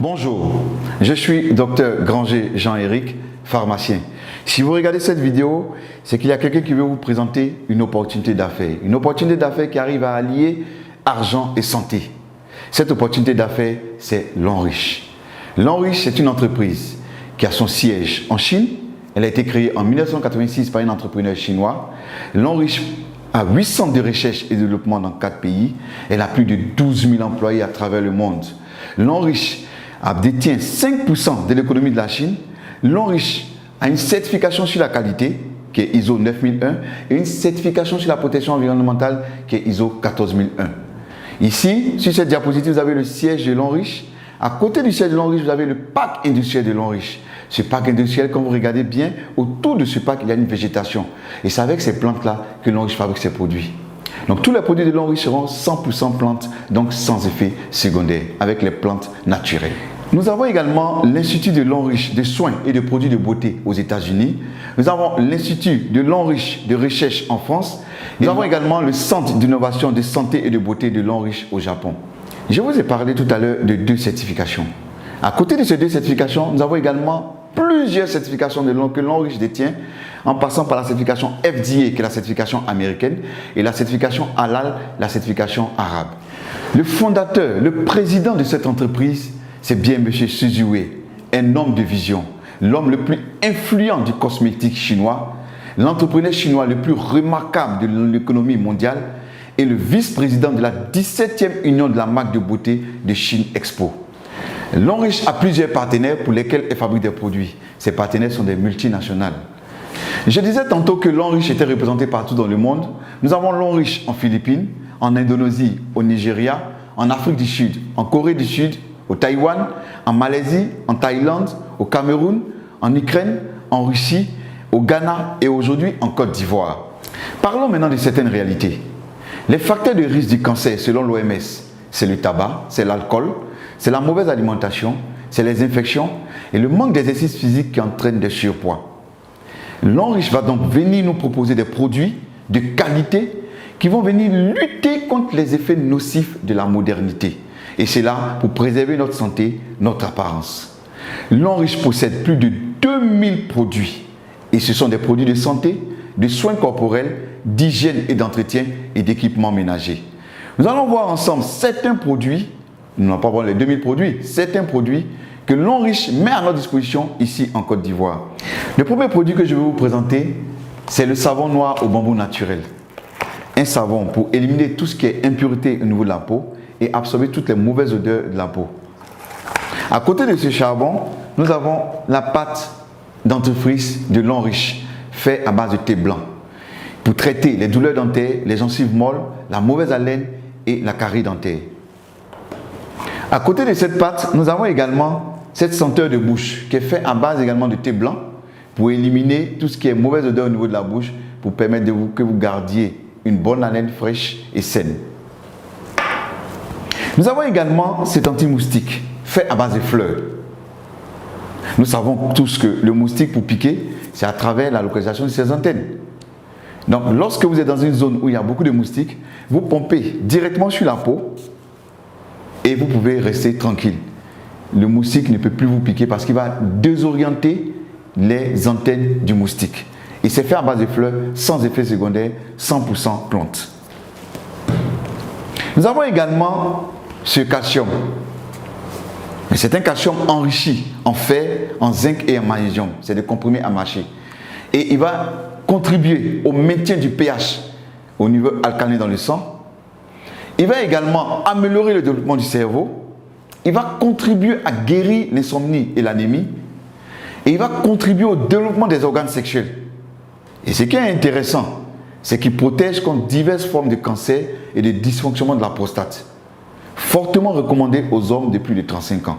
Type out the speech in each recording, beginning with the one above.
Bonjour, je suis Dr Granger Jean-Éric, pharmacien. Si vous regardez cette vidéo, c'est qu'il y a quelqu'un qui veut vous présenter une opportunité d'affaires. Une opportunité d'affaires qui arrive à allier argent et santé. Cette opportunité d'affaires, c'est Lonrich. Lonrich, c'est une entreprise qui a son siège en Chine. Elle a été créée en 1986 par un entrepreneur chinois. Lonrich a 8 centres de recherche et de développement dans 4 pays. Elle a plus de 12 000 employés à travers le monde. Lonrich détient 5% de l'économie de la Chine. Lonrich a une certification sur la qualité qui est ISO 9001 et une certification sur la protection environnementale qui est ISO 14001. Ici, sur cette diapositive, vous avez le siège de Lonrich. À côté du siège de Lonrich, vous avez le parc industriel de Lonrich. Ce parc industriel, quand vous regardez bien, autour de ce parc, il y a une végétation. Et c'est avec ces plantes-là que Lonrich fabrique ses produits. Donc tous les produits de Lonrich seront 100% plantes, donc sans effet secondaire, avec les plantes naturelles. Nous avons également l'Institut de Lonrich de soins et de produits de beauté aux États-Unis. Nous avons l'Institut de Lonrich de recherche en France. Nous avons également le Centre d'innovation de santé et de beauté de Lonrich au Japon. Je vous ai parlé tout à l'heure de 2 certifications. À côté de ces 2 certifications, nous avons également plusieurs certifications que Lonrich détient, en passant par la certification FDA, qui est la certification américaine, et la certification Halal, la certification arabe. Le fondateur, le président de cette entreprise, c'est bien M. Su Wei, un homme de vision, l'homme le plus influent du cosmétique chinois, l'entrepreneur chinois le plus remarquable de l'économie mondiale et le vice-président de la 17e union de la marque de beauté de Chine Expo. Lonrich a plusieurs partenaires pour lesquels elle fabrique des produits. Ces partenaires sont des multinationales. Je disais tantôt que Lonrich était représenté partout dans le monde. Nous avons Lonrich en Philippines, en Indonésie, au Nigeria, en Afrique du Sud, en Corée du Sud, au Taïwan, en Malaisie, en Thaïlande, au Cameroun, en Ukraine, en Russie, au Ghana et aujourd'hui en Côte d'Ivoire. Parlons maintenant de certaines réalités. Les facteurs de risque du cancer selon l'OMS, c'est le tabac, c'est l'alcool, c'est la mauvaise alimentation, c'est les infections et le manque d'exercice physique qui entraîne des surpoids. Lonrich va donc venir nous proposer des produits de qualité qui vont venir lutter contre les effets nocifs de la modernité. Et c'est là pour préserver notre santé, notre apparence. Lonrich possède plus de 2000 produits. Et ce sont des produits de santé, de soins corporels, d'hygiène et d'entretien et d'équipements ménagers. Nous allons voir ensemble certains produits, nous n'allons pas voir les 2000 produits, certains produits que Lonrich met à notre disposition ici en Côte d'Ivoire. Le premier produit que je vais vous présenter, c'est le savon noir au bambou naturel. Un savon pour éliminer tout ce qui est impureté au niveau de la peau et absorber toutes les mauvaises odeurs de la peau. À côté de ce charbon, nous avons la pâte dentifrice de Lonrich, faite à base de thé blanc, pour traiter les douleurs dentaires, les gencives molles, la mauvaise haleine et la carie dentaire. À côté de cette pâte, nous avons également cette senteur de bouche qui est faite à base également de thé blanc pour éliminer tout ce qui est mauvaise odeur au niveau de la bouche, pour permettre que vous gardiez une bonne haleine fraîche et saine. Nous avons également cet anti-moustique fait à base de fleurs. Nous savons tous que le moustique pour piquer, c'est à travers la localisation de ses antennes. Donc lorsque vous êtes dans une zone où il y a beaucoup de moustiques, vous pompez directement sur la peau et vous pouvez rester tranquille. Le moustique ne peut plus vous piquer parce qu'il va désorienter les antennes du moustique. Et c'est fait à base de fleurs, sans effet secondaire, 100% plantes. Nous avons également ce calcium. C'est un calcium enrichi en fer, en zinc et en magnésium. C'est des comprimés à mâcher. Et il va contribuer au maintien du pH au niveau alcalin dans le sang. Il va également améliorer le développement du cerveau. Il va contribuer à guérir l'insomnie et l'anémie. Et il va contribuer au développement des organes sexuels. Et ce qui est intéressant, c'est qu'il protège contre diverses formes de cancer et de dysfonctionnement de la prostate. Fortement recommandé aux hommes de plus de 35 ans.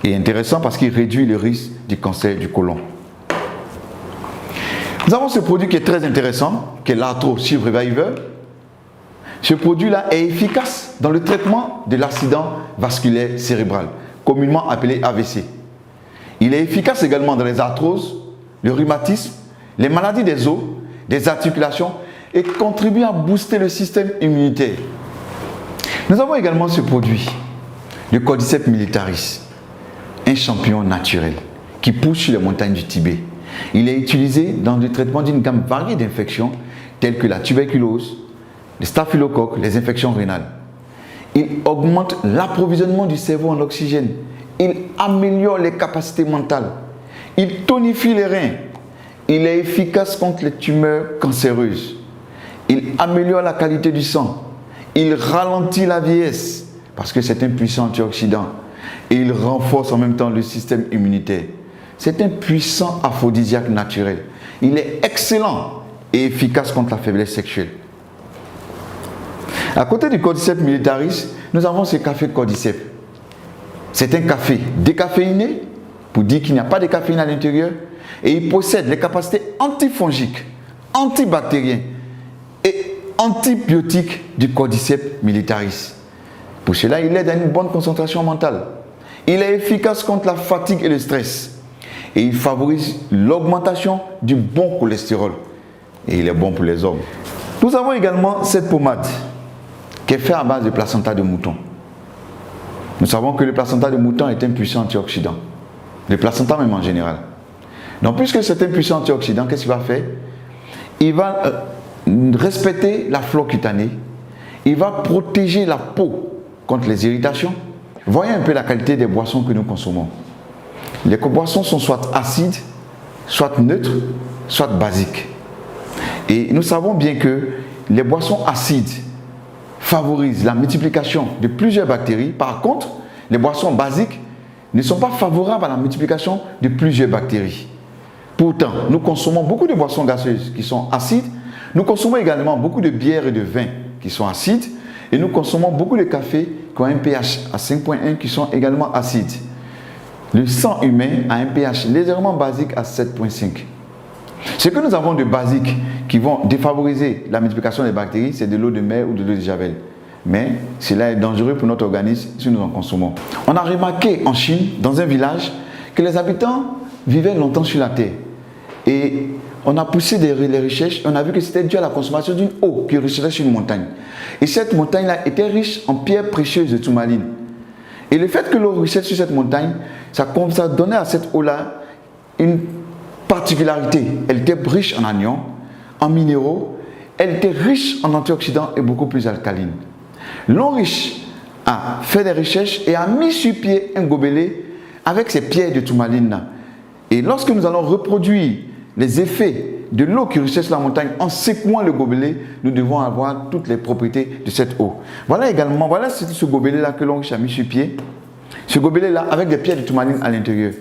Et intéressant parce qu'il réduit le risque du cancer du côlon. Nous avons ce produit qui est très intéressant, qui est l'Arthro Shield Reviver. Ce produit-là est efficace dans le traitement de l'accident vasculaire cérébral, communément appelé AVC. Il est efficace également dans les arthroses, le rhumatisme, les maladies des os, des articulations et contribue à booster le système immunitaire. Nous avons également ce produit, le Cordyceps militaris. un champignon naturel qui pousse sur les montagnes du Tibet. Il est utilisé dans le traitement d'une gamme variée d'infections telles que la tuberculose, les staphylocoques, les infections rénales. Il augmente l'approvisionnement du cerveau en oxygène. Il améliore les capacités mentales. Il tonifie les reins. Il est efficace contre les tumeurs cancéreuses. Il améliore la qualité du sang. Il ralentit la vieillesse parce que c'est un puissant antioxydant. Et il renforce en même temps le système immunitaire. C'est un puissant aphrodisiaque naturel. Il est excellent et efficace contre la faiblesse sexuelle. À côté du Cordyceps militaris, nous avons ce café Cordyceps. C'est un café décaféiné, pour dire qu'il n'y a pas de caféine à l'intérieur, et il possède les capacités antifongiques, antibactériennes et antibiotiques du Cordyceps militaris. Pour cela, il aide à une bonne concentration mentale. Il est efficace contre la fatigue et le stress. Et il favorise l'augmentation du bon cholestérol. Et il est bon pour les hommes. Nous avons également cette pommade qui est faite à base de placenta de mouton. Nous savons que le placenta de mouton est un puissant antioxydant. Le placenta même en général. Donc puisque c'est un puissant antioxydant, qu'est-ce qu'il va faire? Il va respecter la flore cutanée. Il va protéger la peau contre les irritations. Voyez un peu la qualité des boissons que nous consommons. Les boissons sont soit acides, soit neutres, soit basiques. Et nous savons bien que les boissons acides favorisent la multiplication de plusieurs bactéries. Par contre, les boissons basiques ne sont pas favorables à la multiplication de plusieurs bactéries. Pourtant, nous consommons beaucoup de boissons gazeuses qui sont acides. Nous consommons également beaucoup de bières et de vins qui sont acides. Et nous consommons beaucoup de cafés qui ont un pH à 5,1 qui sont également acides. Le sang humain a un pH légèrement basique à 7,5. Ce que nous avons de basique qui vont défavoriser la multiplication des bactéries, c'est de l'eau de mer ou de l'eau de javel. Mais cela est dangereux pour notre organisme si nous en consommons. On a remarqué en Chine, dans un village, que les habitants vivaient longtemps sur la terre. Et on a poussé les recherches, on a vu que c'était dû à la consommation d'une eau qui ruisselait sur une montagne. Et cette montagne-là était riche en pierres précieuses de tourmaline. Et le fait que l'eau ruisselle sur cette montagne, ça donnait à cette eau-là une particularité. Elle était riche en anions, en minéraux, elle était riche en antioxydants et beaucoup plus alcaline. L'homme riche a fait des recherches et a mis sur pied un gobelet avec ces pierres de tourmaline. Et lorsque nous allons reproduire les effets de l'eau qui ruisselle sur la montagne en secouant le gobelet, nous devons avoir toutes les propriétés de cette eau. Voilà également, voilà ce gobelet-là que l'homme riche a mis sur pied. Ce gobelet-là avec des pierres de tourmaline à l'intérieur.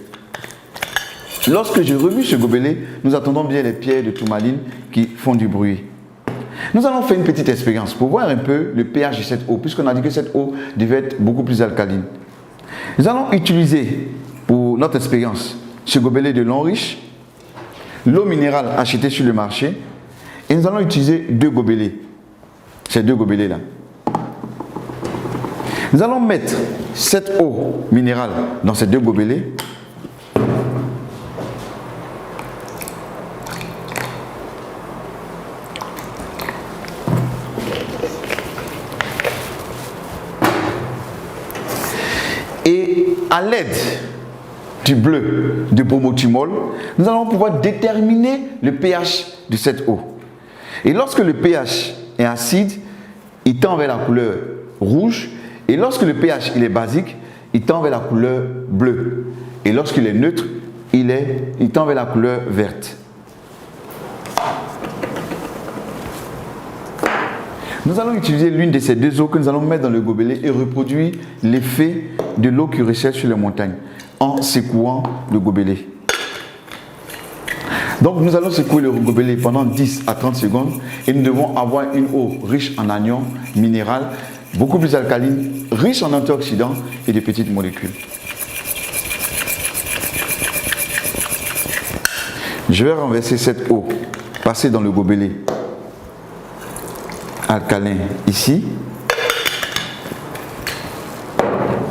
Lorsque je remue ce gobelet, nous attendons bien les pierres de tourmaline qui font du bruit. Nous allons faire une petite expérience pour voir un peu le pH de cette eau, puisqu'on a dit que cette eau devait être beaucoup plus alcaline. Nous allons utiliser pour notre expérience ce gobelet de l'eau riche, l'eau minérale achetée sur le marché, et nous allons utiliser deux gobelets, ces deux gobelets-là. Nous allons mettre cette eau minérale dans ces deux gobelets. Et à l'aide du bleu de bromothymol, nous allons pouvoir déterminer le pH de cette eau. Et lorsque le pH est acide, il tend vers la couleur rouge. Et lorsque le pH il est basique, il tend vers la couleur bleue. Et lorsqu'il est neutre, il tend vers la couleur verte. Nous allons utiliser l'une de ces deux eaux que nous allons mettre dans le gobelet et reproduire l'effet de l'eau qui ruisselle sur les montagnes en secouant le gobelet. Donc nous allons secouer le gobelet pendant 10 à 30 secondes et nous devons avoir une eau riche en anions minérales, beaucoup plus alcaline, riche en antioxydants et de petites molécules. Je vais renverser cette eau, passer dans le gobelet alcalin ici.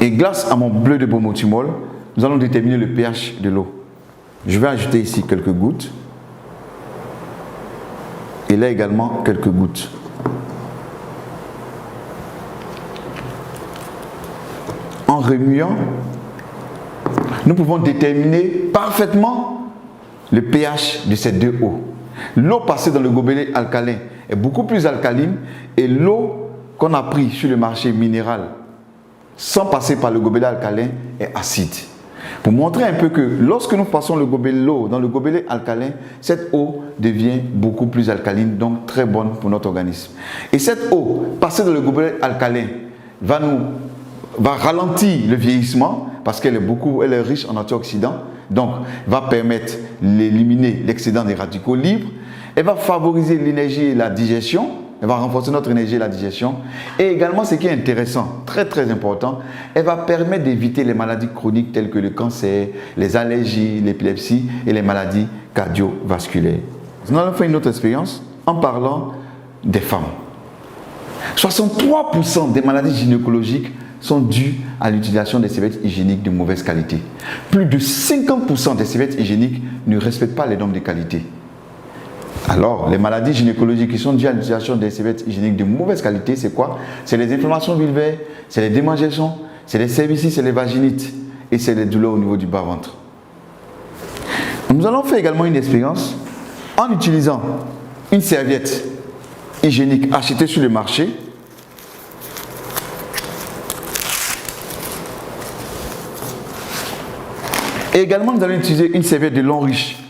Et grâce à mon bleu de bromothymol, nous allons déterminer le pH de l'eau. Je vais ajouter ici quelques gouttes. Et là également quelques gouttes. En remuant, nous pouvons déterminer parfaitement le pH de ces deux eaux. L'eau passée dans le gobelet alcalin est beaucoup plus alcaline et l'eau qu'on a pris sur le marché minéral sans passer par le gobelet alcalin est acide. Pour montrer un peu que lorsque nous passons l'eau dans le gobelet alcalin, cette eau devient beaucoup plus alcaline, donc très bonne pour notre organisme. Et cette eau passée dans le gobelet alcalin va ralentir le vieillissement parce qu'elle est riche en antioxydants, donc va permettre d'éliminer l'excédent des radicaux libres. Elle va favoriser l'énergie et la digestion. Elle va renforcer notre énergie et la digestion. Et également, ce qui est intéressant, très très important, elle va permettre d'éviter les maladies chroniques telles que le cancer, les allergies, l'épilepsie et les maladies cardiovasculaires. Nous allons faire une autre expérience en parlant des femmes. 63% des maladies gynécologiques sont dues à l'utilisation des serviettes hygiéniques de mauvaise qualité. Plus de 50% des serviettes hygiéniques ne respectent pas les normes de qualité. Alors, les maladies gynécologiques qui sont dues à l'utilisation des serviettes hygiéniques de mauvaise qualité, c'est quoi? C'est les inflammations vulvaires, c'est les démangeaisons, c'est les cervicites, c'est les vaginites et c'est les douleurs au niveau du bas-ventre. Nous allons faire également une expérience en utilisant une serviette hygiénique achetée sur le marché. Et également, nous allons utiliser une serviette de long riche.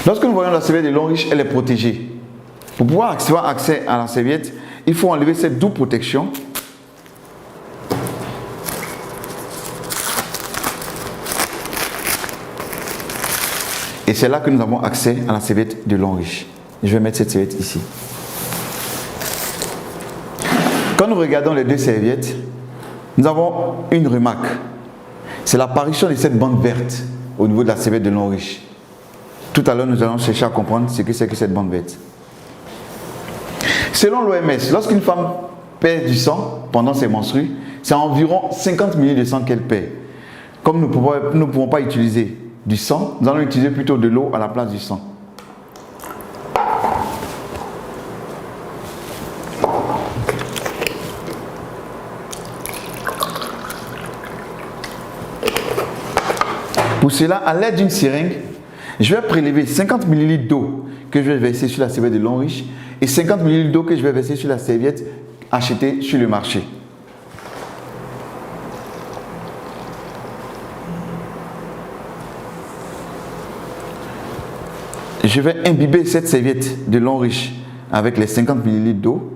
Lorsque nous voyons la serviette de long riche, elle est protégée. Pour pouvoir avoir accès à la serviette, il faut enlever cette double protection. Et c'est là que nous avons accès à la serviette de long riche. Je vais mettre cette serviette ici. Quand nous regardons les deux serviettes, nous avons une remarque. C'est l'apparition de cette bande verte au niveau de la serviette de long riche. Tout à l'heure, nous allons chercher à comprendre ce que c'est que cette bande verte. Selon l'OMS, lorsqu'une femme perd du sang pendant ses menstrues, c'est environ 50 ml de sang qu'elle perd. Comme nous ne pouvons pas utiliser du sang, nous allons utiliser plutôt de l'eau à la place du sang. Pour cela, à l'aide d'une seringue, je vais prélever 50 ml d'eau que je vais verser sur la serviette de long riche et 50 ml d'eau que je vais verser sur la serviette achetée sur le marché. Je vais imbiber cette serviette de long riche avec les 50 ml d'eau.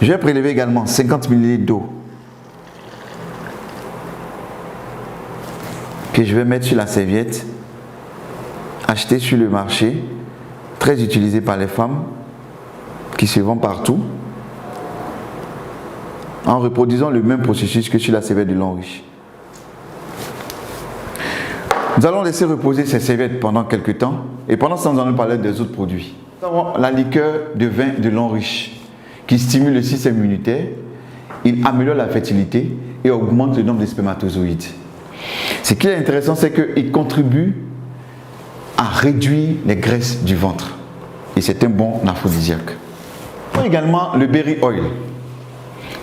Je vais prélever également 50 ml d'eau que je vais mettre sur la serviette achetée sur le marché, très utilisée par les femmes qui se vend partout, en reproduisant le même processus que sur la serviette de long riche. Nous allons laisser reposer ces serviettes pendant quelques temps et pendant ce temps, nous allons parler des autres produits. Nous avons la liqueur de vin de long riche qui stimule le système immunitaire, il améliore la fertilité et augmente le nombre de spermatozoïdes. Ce qui est intéressant, c'est qu'il contribue à réduire les graisses du ventre et c'est un bon aphrodisiaque. Nous avons également le berry oil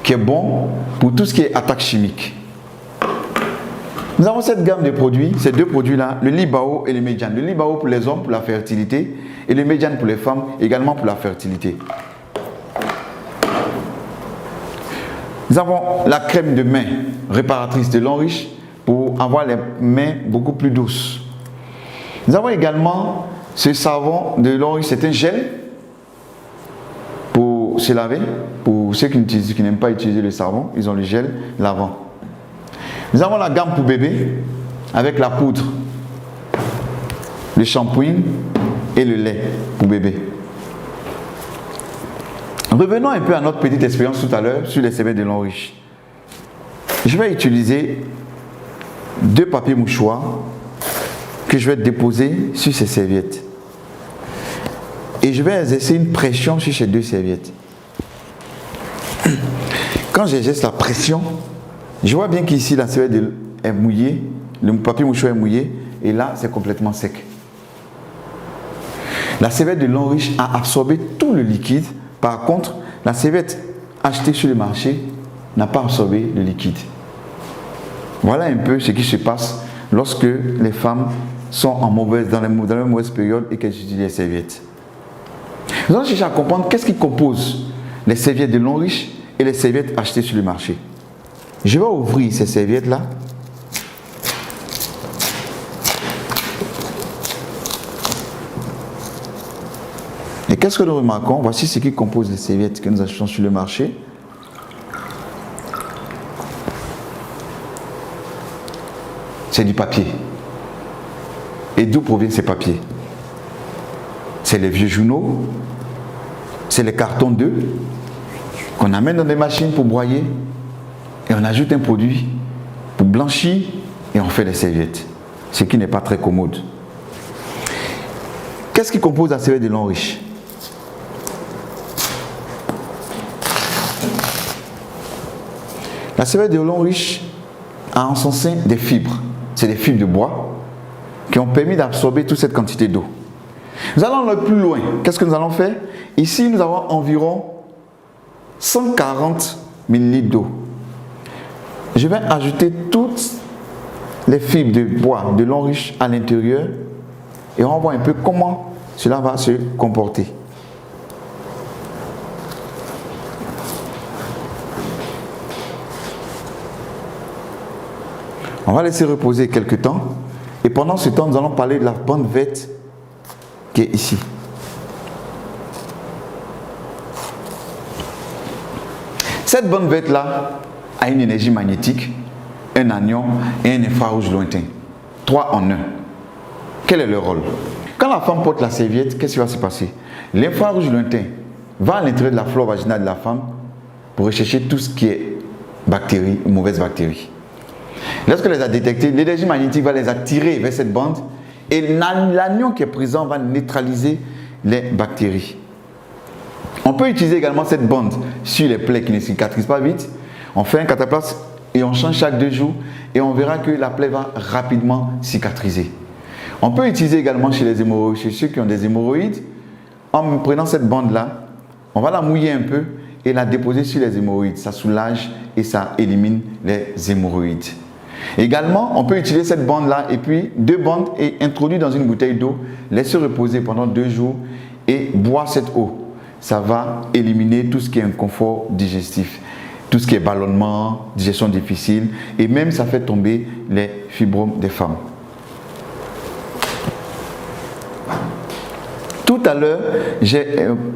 qui est bon pour tout ce qui est attaque chimique. Nous avons cette gamme de produits, ces deux produits-là, le Libao et le Mediane. Le Libao pour les hommes pour la fertilité et le Mediane pour les femmes également pour la fertilité. Nous avons la crème de main réparatrice de long riche pour avoir les mains beaucoup plus douces. Nous avons également ce savon de long riche, c'est un gel pour se laver. Pour ceux qui n'aiment pas utiliser le savon, ils ont le gel lavant. Nous avons la gamme pour bébé avec la poudre, le shampoing et le lait pour bébé. Revenons un peu à notre petite expérience tout à l'heure sur les serviettes de long riche. Je vais utiliser deux papiers mouchoirs que je vais déposer sur ces serviettes. Et je vais exercer une pression sur ces deux serviettes. Quand j'exerce la pression, je vois bien qu'ici la serviette est mouillée, le papier mouchoir est mouillé et là c'est complètement sec. La serviette de Longrich a absorbé tout le liquide. Par contre, la serviette achetée sur le marché n'a pas absorbé le liquide. Voilà un peu ce qui se passe lorsque les femmes sont dans la mauvaise période et qu'elles utilisent les serviettes. Nous allons chercher à comprendre qu'est-ce qui compose les serviettes de Longrich et les serviettes achetées sur le marché. Je vais ouvrir ces serviettes-là. Et qu'est-ce que nous remarquons? Voici ce qui compose les serviettes que nous achetons sur le marché. C'est du papier. Et d'où proviennent ces papiers? C'est les vieux journaux, c'est les cartons d'œufs qu'on amène dans des machines pour broyer et on ajoute un produit pour blanchir et on fait des serviettes, ce qui n'est pas très commode. Qu'est-ce qui compose la serviette de Longrich? La serviette de Longrich a en son sein des fibres. C'est des fibres de bois qui ont permis d'absorber toute cette quantité d'eau. Nous allons aller plus loin. Qu'est-ce que nous allons faire? Ici, nous avons environ 140 ml d'eau. Je vais ajouter toutes les fibres de bois de Longrich à l'intérieur et on va voir un peu comment cela va se comporter. On va laisser reposer quelques temps et pendant ce temps, nous allons parler de la bande verte qui est ici. Cette bande verte là a une énergie magnétique, un anion et un infrarouge lointain. 3 en 1. Quel est le rôle? Quand la femme porte la serviette, qu'est-ce qui va se passer? L'infrarouge lointain va à l'intérieur de la flore vaginale de la femme pour rechercher tout ce qui est bactéries, mauvaises bactéries. Lorsqu'elle les a détectées, l'énergie magnétique va les attirer vers cette bande et l'anion qui est présent va neutraliser les bactéries. On peut utiliser également cette bande sur les plaies qui ne cicatrisent pas vite. On fait un cataplasme et on change chaque 2 jours et on verra que la plaie va rapidement cicatriser. On peut utiliser également chez les hémorroïdes, chez ceux qui ont des hémorroïdes, en prenant cette bande-là, on va la mouiller un peu et la déposer sur les hémorroïdes. Ça soulage et ça élimine les hémorroïdes. Également, on peut utiliser cette bande-là et puis 2 bandes et introduire dans une bouteille d'eau, laisser reposer pendant 2 jours et boire cette eau. Ça va éliminer tout ce qui est inconfort digestif, tout ce qui est ballonnement, digestion difficile et même ça fait tomber les fibromes des femmes. Tout à l'heure, j'ai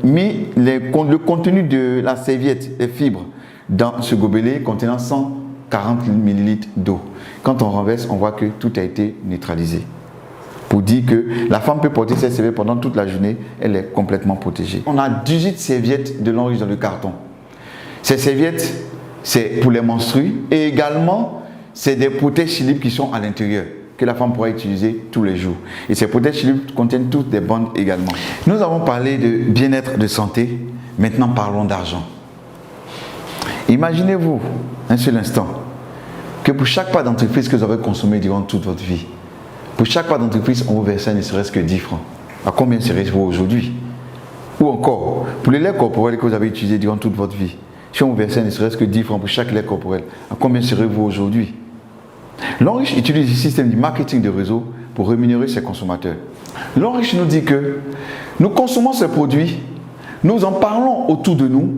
mis le contenu de la serviette, les fibres, dans ce gobelet contenant 140 ml d'eau. Quand on renverse, on voit que tout a été neutralisé. Pour dire que la femme peut porter cette serviette pendant toute la journée, elle est complètement protégée. On a 18 serviettes de Longrich dans le carton. Ces serviettes, c'est pour les menstrues et également, c'est des protèges libres qui sont à l'intérieur, que la femme pourra utiliser tous les jours. Et ces protèges libres contiennent toutes des bandes également. Nous avons parlé de bien-être, de santé. Maintenant, parlons d'argent. Imaginez-vous un seul instant que pour chaque pas d'entreprise que vous avez consommé durant toute votre vie, pour chaque pas d'entreprise, on vous versait ne serait-ce que 10 francs. À combien serait-vous aujourd'hui? Ou encore, pour les laits corporels que vous avez utilisés durant toute votre vie, si on vous versait ne serait-ce que 10 francs pour chaque lait corporel, à combien serez-vous aujourd'hui? Longrich utilise le système du marketing de réseau pour rémunérer ses consommateurs. Longrich nous dit que nous consommons ces produits, nous en parlons autour de nous,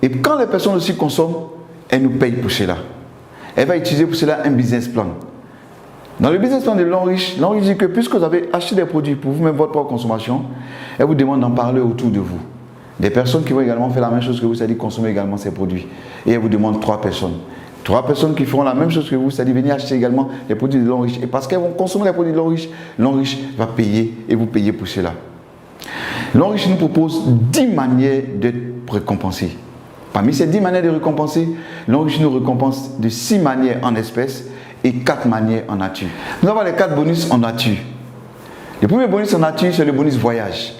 et quand les personnes aussi consomment, elles nous payent pour cela. Elle va utiliser pour cela un business plan. Dans le business plan de Longrich, Longrich dit que puisque vous avez acheté des produits pour vous-même votre propre consommation, elle vous demande d'en parler autour de vous. Des personnes qui vont également faire la même chose que vous, c'est-à-dire consommer également ces produits. Et elle vous demande 3 personnes. 3 personnes qui feront la même chose que vous, c'est-à-dire venir acheter également les produits de Longrich. Et parce qu'elles vont consommer les produits de Longrich, Longrich va payer et vous payer pour cela. Longrich nous propose 10 manières d'être récompensé. Parmi ces 10 manières de récompenser, Longrich nous récompense de 6 manières en espèces et 4 manières en nature. Nous avons les 4 bonus en nature. Le premier bonus en nature, c'est le bonus voyage.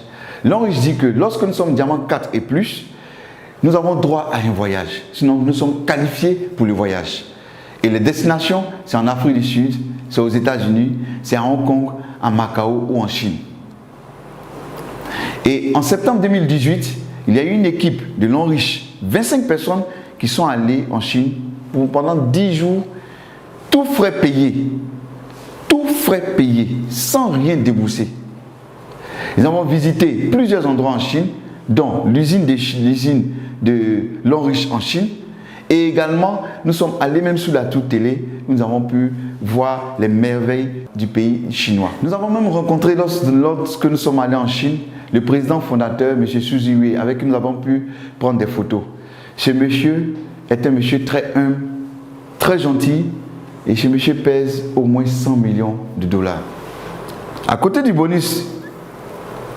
Longrich dit que lorsque nous sommes diamant 4 et plus, nous avons droit à un voyage. Sinon, nous sommes qualifiés pour le voyage. Et les destinations, c'est en Afrique du Sud, c'est aux États-Unis, c'est à Hong Kong, à Macao ou en Chine. Et en septembre 2018, il y a eu une équipe de l'Enriche, 25 personnes qui sont allées en Chine pendant 10 jours, tout frais payés, sans rien débourser. Nous avons visité plusieurs endroits en Chine, dont l'usine de l'Enriche en Chine. Et également, nous sommes allés même sur la tour télé, nous avons pu voir les merveilles du pays chinois. Nous avons même rencontré, lorsque nous sommes allés en Chine, le président fondateur, M. Xu Ziwei, avec qui nous avons pu prendre des photos. Ce monsieur est un monsieur très humble, très gentil, et ce monsieur pèse au moins 100 millions de dollars. À côté du bonus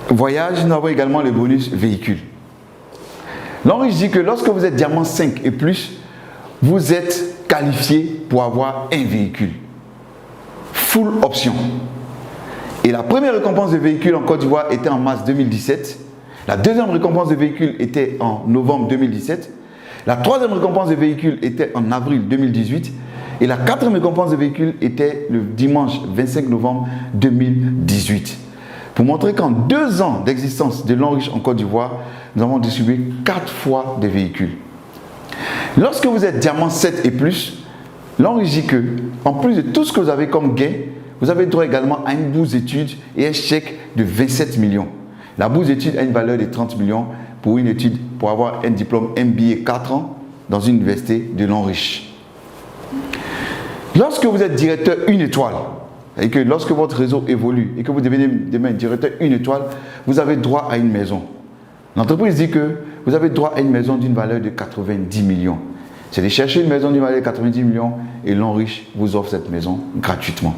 voyage, nous avons également le bonus véhicule. L'Enriche dit que lorsque vous êtes diamant 5 et plus, vous êtes qualifié pour avoir un véhicule. Full option. Et la première récompense de véhicule en Côte d'Ivoire était en mars 2017. La deuxième récompense de véhicule était en novembre 2017. La troisième récompense de véhicule était en avril 2018. Et la quatrième récompense de véhicule était le dimanche 25 novembre 2018. Pour montrer qu'en 2 ans d'existence de l'Enriche en Côte d'Ivoire, nous avons distribué 4 fois des véhicules. Lorsque vous êtes diamant 7 et plus, l'Enriche dit que, en plus de tout ce que vous avez comme gain, vous avez droit également à une bourse d'études et un chèque de 27 millions. La bourse d'études a une valeur de 30 millions pour une étude, pour avoir un diplôme MBA 4 ans dans une université de l'Enriche. Lorsque vous êtes directeur 1 étoile, et que lorsque votre réseau évolue et que vous devenez demain directeur 1 étoile, vous avez droit à une maison. L'entreprise dit que vous avez droit à une maison d'une valeur de 90 millions. C'est de chercher une maison d'une valeur de 90 millions et l'Enriche vous offre cette maison gratuitement.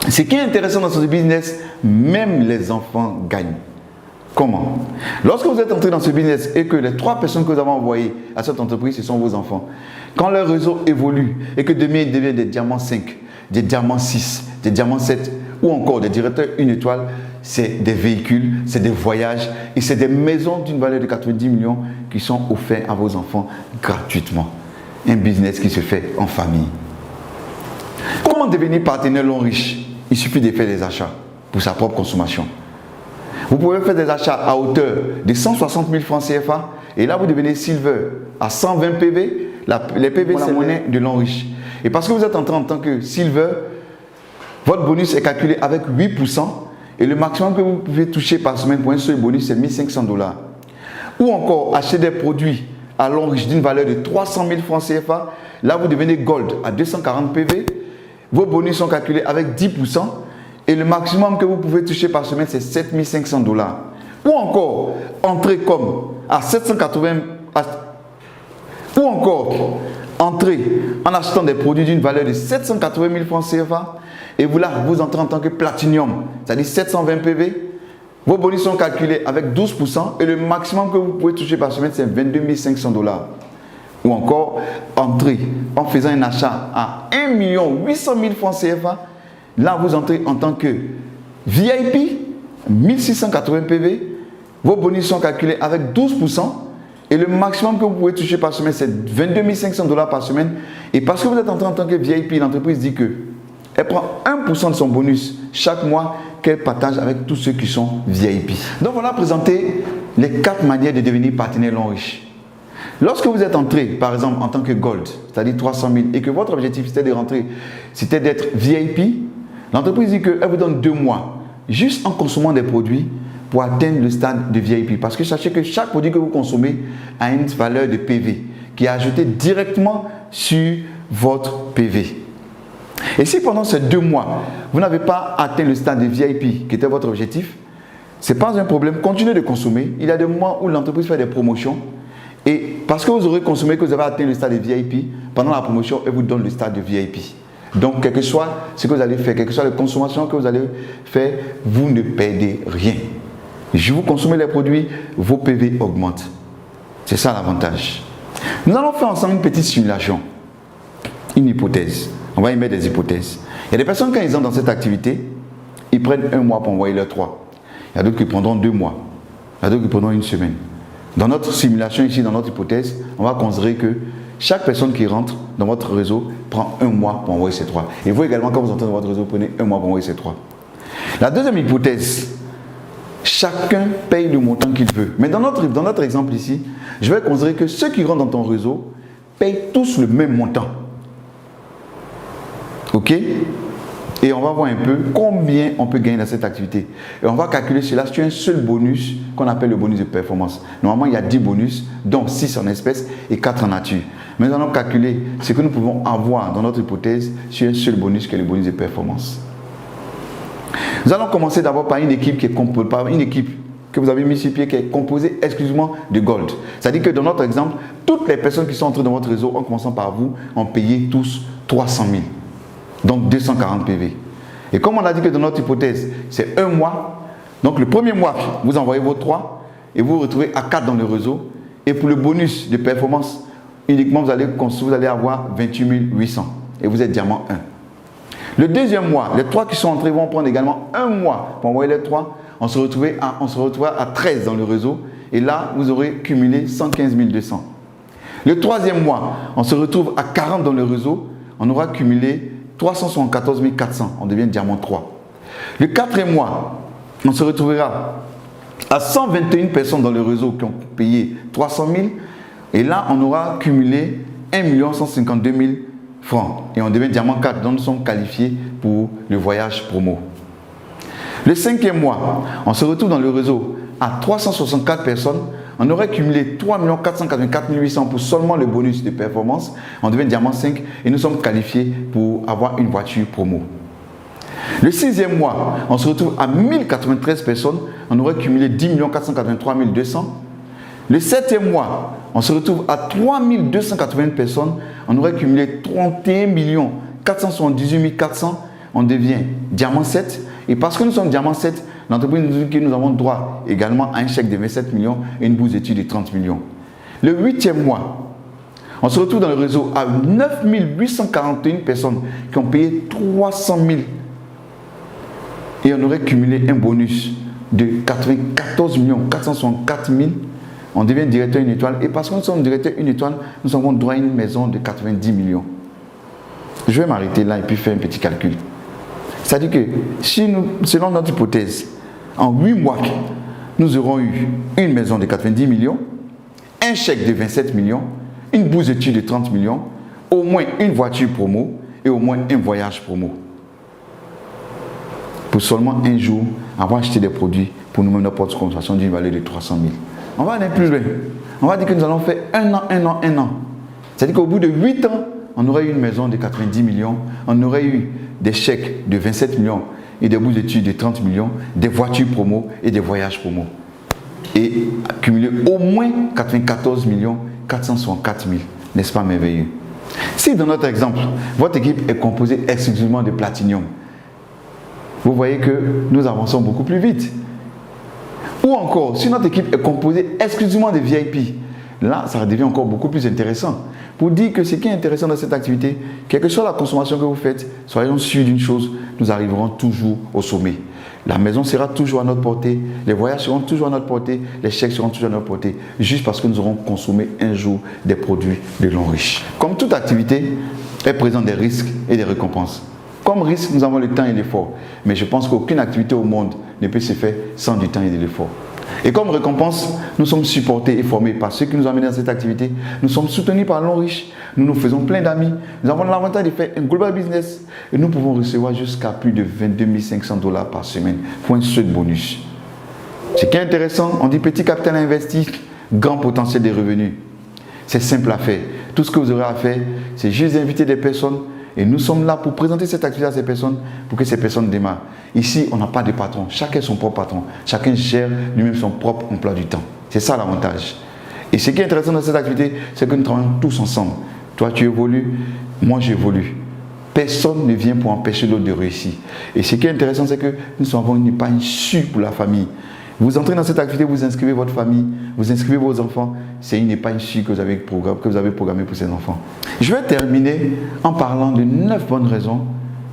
Ce qui est intéressant dans ce business, même les enfants gagnent. Comment? Lorsque vous êtes entré dans ce business et que les 3 personnes que vous avez envoyées à cette entreprise, ce sont vos enfants, quand leur réseau évolue et que demain ils deviennent des diamants 5, des diamants 6, des diamants 7 ou encore des directeurs 1 étoile, c'est des véhicules, c'est des voyages et c'est des maisons d'une valeur de 90 millions qui sont offerts à vos enfants gratuitement. Un business qui se fait en famille. Comment devenir partenaire l'Enriche? Il suffit de faire des achats pour sa propre consommation. Vous pouvez faire des achats à hauteur de 160 000 francs CFA et là vous devenez Silver à 120 PV. Les PV c'est la monnaie de l'Enriche. Et parce que vous êtes entré en tant que Silver, votre bonus est calculé avec 8% et le maximum que vous pouvez toucher par semaine pour un seul bonus c'est 1 500 $. Ou encore acheter des produits à l'Enriche d'une valeur de 300 000 francs CFA. Là vous devenez Gold à 240 PV. Vos bonus sont calculés avec 10% et le maximum que vous pouvez toucher par semaine c'est 7 500 $. Ou encore entrer comme à 780 ou encore entrer en achetant des produits d'une valeur de 780 000 francs CFA et vous entrez en tant que Platinum, c'est-à-dire 720 PV. Vos bonus sont calculés avec 12% et le maximum que vous pouvez toucher par semaine c'est 22 500 $. Ou encore entrer en faisant un achat à 1 800 000 francs CFA. Là vous entrez en tant que VIP, 1680 PV. Vos bonus sont calculés avec 12%. Et le maximum que vous pouvez toucher par semaine, c'est 22 500 $ par semaine. Et parce que vous êtes entré en tant que VIP, l'entreprise dit qu'elle prend 1% de son bonus chaque mois qu'elle partage avec tous ceux qui sont VIP. Donc voilà présenté les 4 manières de devenir partenaire l'Enriche. Lorsque vous êtes entré, par exemple, en tant que Gold, c'est-à-dire 300 000, et que votre objectif c'était de rentrer, c'était d'être VIP, l'entreprise dit qu'elle vous donne 2 mois, juste en consommant des produits, pour atteindre le stade de VIP. Parce que sachez que chaque produit que vous consommez a une valeur de PV qui est ajoutée directement sur votre PV. Et si pendant ces 2 mois, vous n'avez pas atteint le stade de VIP qui était votre objectif, ce n'est pas un problème, continuez de consommer. Il y a des mois où l'entreprise fait des promotions et parce que vous aurez consommé, que vous avez atteint le stade de VIP, pendant la promotion, elle vous donne le stade de VIP. Donc, quel que soit ce que vous allez faire, quelle que soit la consommation que vous allez faire, vous ne perdez rien. Si vous consommez les produits, vos PV augmentent. C'est ça l'avantage. Nous allons faire ensemble une petite simulation, une hypothèse. On va y mettre des hypothèses. Il y a des personnes, quand ils sont dans cette activité, ils prennent 1 mois pour envoyer leurs 3. Il y a d'autres qui prendront 2 mois. Il y a d'autres qui prendront 1 semaine. Dans notre simulation ici, dans notre hypothèse, on va considérer que chaque personne qui rentre dans votre réseau prend 1 mois pour envoyer ses 3. Et vous également, quand vous entrez dans votre réseau, prenez 1 mois pour envoyer ses 3. La deuxième hypothèse, Chacun paye le montant qu'il veut. Mais dans notre exemple ici, je vais considérer que ceux qui rentrent dans ton réseau payent tous le même montant. Ok? Et on va voir un peu combien on peut gagner dans cette activité. Et on va calculer cela sur un seul bonus qu'on appelle le bonus de performance. Normalement, il y a 10 bonus, dont 6 en espèces et 4 en nature. Mais nous allons calculer ce que nous pouvons avoir dans notre hypothèse sur un seul bonus qui est le bonus de performance. Nous allons commencer d'abord par une équipe qui est composée, par une équipe que vous avez mis sur pied qui est composée exclusivement de gold. C'est-à-dire que dans notre exemple, toutes les personnes qui sont entrées dans votre réseau, en commençant par vous, ont payé tous 300 000. Donc 240 PV. Et comme on a dit que dans notre hypothèse, c'est un mois, donc le premier mois, vous envoyez vos 3 et vous vous retrouvez à 4 dans le réseau. Et pour le bonus de performance, uniquement vous allez avoir 28 800 et vous êtes diamant 1. Le deuxième mois, les 3 qui sont entrés vont prendre également un mois pour envoyer les 3. On se retrouve à 13 dans le réseau et là, vous aurez cumulé 115 200. Le troisième mois, on se retrouve à 40 dans le réseau, on aura cumulé 374 400, on devient diamant 3. Le quatrième mois, on se retrouvera à 121 personnes dans le réseau qui ont payé 300 000 et là, on aura cumulé 1 152 000 francs et on devient diamant 4, donc nous sommes qualifiés pour le voyage promo. Le cinquième mois, on se retrouve dans le réseau à 364 personnes, on aurait cumulé 3 484 800 pour seulement le bonus de performance, on devient diamant 5 et nous sommes qualifiés pour avoir une voiture promo. Le sixième mois, on se retrouve à 1093 personnes, on aurait cumulé 10 483 200. Le septième mois, on se retrouve à 3280 personnes, on aurait cumulé 31 478 400, on devient diamant 7. Et parce que nous sommes diamant 7, l'entreprise nous dit que nous avons droit également à un chèque de 27 millions et une bourse d'études de 30 millions. Le huitième mois, on se retrouve dans le réseau à 9 841 personnes qui ont payé 300 000 et on aurait cumulé un bonus de 94 464 000. On devient directeur une étoile et parce que nous sommes directeur une étoile, nous avons droit à une maison de 90 millions. Je vais m'arrêter là et puis faire un petit calcul. C'est-à-dire que si nous, selon notre hypothèse, en 8 mois, nous aurons eu une maison de 90 millions, un chèque de 27 millions, une bourse d'études de 30 millions, au moins une voiture promo et au moins un voyage promo. Pour seulement un jour avoir acheté des produits pour nous-mêmes notre porte de consommation d'une valeur de 300 000. On va aller plus loin. On va dire que nous allons faire un an. C'est-à-dire qu'au bout de 8 ans, on aurait eu une maison de 90 millions, on aurait eu des chèques de 27 millions et des bourses d'études de 30 millions, des voitures promo et des voyages promo. Et accumuler au moins 94 464 000. N'est-ce pas merveilleux? Si dans notre exemple, votre équipe est composée exclusivement de platinium, vous voyez que nous avançons beaucoup plus vite. Ou encore, si notre équipe est composée exclusivement de VIP, là, ça devient encore beaucoup plus intéressant. Pour dire que ce qui est intéressant dans cette activité, quelle que soit la consommation que vous faites, soyons sûrs d'une chose, nous arriverons toujours au sommet. La maison sera toujours à notre portée, les voyages seront toujours à notre portée, les chèques seront toujours à notre portée, juste parce que nous aurons consommé un jour des produits de l'homme riche. Comme toute activité, elle présente des risques et des récompenses. Comme risque, nous avons le temps et l'effort. Mais je pense qu'aucune activité au monde ne peut se faire sans du temps et de l'effort. Et comme récompense, nous sommes supportés et formés par ceux qui nous ont amenés dans cette activité. Nous sommes soutenus par l'homme riche. Nous nous faisons plein d'amis. Nous avons l'avantage de faire un global business. Et nous pouvons recevoir jusqu'à plus de 22 500 $ par semaine pour un seul bonus. Ce qui est intéressant, on dit petit capital investi, grand potentiel de revenus. C'est simple à faire. Tout ce que vous aurez à faire, c'est juste inviter des personnes. Et nous sommes là pour présenter cette activité à ces personnes, pour que ces personnes démarrent. Ici, on n'a pas de patron. Chacun son propre patron. Chacun gère lui-même son propre emploi du temps. C'est ça l'avantage. Et ce qui est intéressant dans cette activité, c'est que nous travaillons tous ensemble. Toi, tu évolues, moi, j'évolue. Personne ne vient pour empêcher l'autre de réussir. Et ce qui est intéressant, c'est que nous avons une épargne sûre pour la famille. Vous entrez dans cette activité, vous inscrivez votre famille, vous inscrivez vos enfants. C'est une épargne sûre que vous avez programmée pour ces enfants. Je vais terminer en parlant de 9 bonnes raisons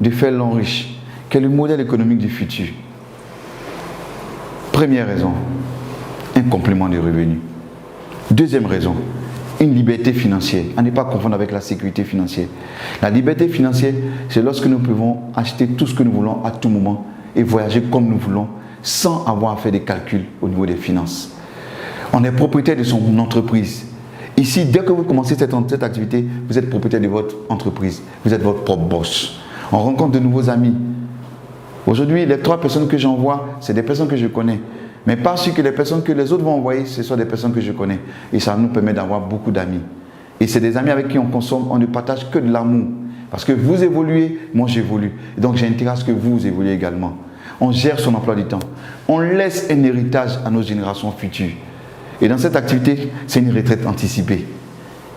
de faire l'homme riche, qui est le modèle économique du futur. Première raison, un complément de revenus. Deuxième raison, une liberté financière. À ne pas confondre avec la sécurité financière. La liberté financière, c'est lorsque nous pouvons acheter tout ce que nous voulons à tout moment et voyager comme nous voulons, sans avoir à faire des calculs au niveau des finances. On est propriétaire de son entreprise. Ici, dès que vous commencez cette activité, vous êtes propriétaire de votre entreprise. Vous êtes votre propre boss. On rencontre de nouveaux amis. Aujourd'hui, les 3 personnes que j'envoie, c'est des personnes que je connais. Mais pas sûr que les personnes que les autres vont envoyer, ce sont des personnes que je connais. Et ça nous permet d'avoir beaucoup d'amis. Et c'est des amis avec qui on consomme, on ne partage que de l'amour. Parce que vous évoluez, moi j'évolue. Et donc j'ai intérêt à ce que vous évoluez également. On gère son emploi du temps. On laisse un héritage à nos générations futures. Et dans cette activité, c'est une retraite anticipée.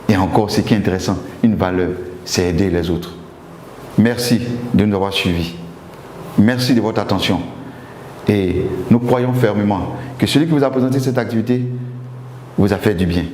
Et encore, ce qui est intéressant, une valeur, c'est aider les autres. Merci de nous avoir suivis. Merci de votre attention. Et nous croyons fermement que celui qui vous a présenté cette activité vous a fait du bien.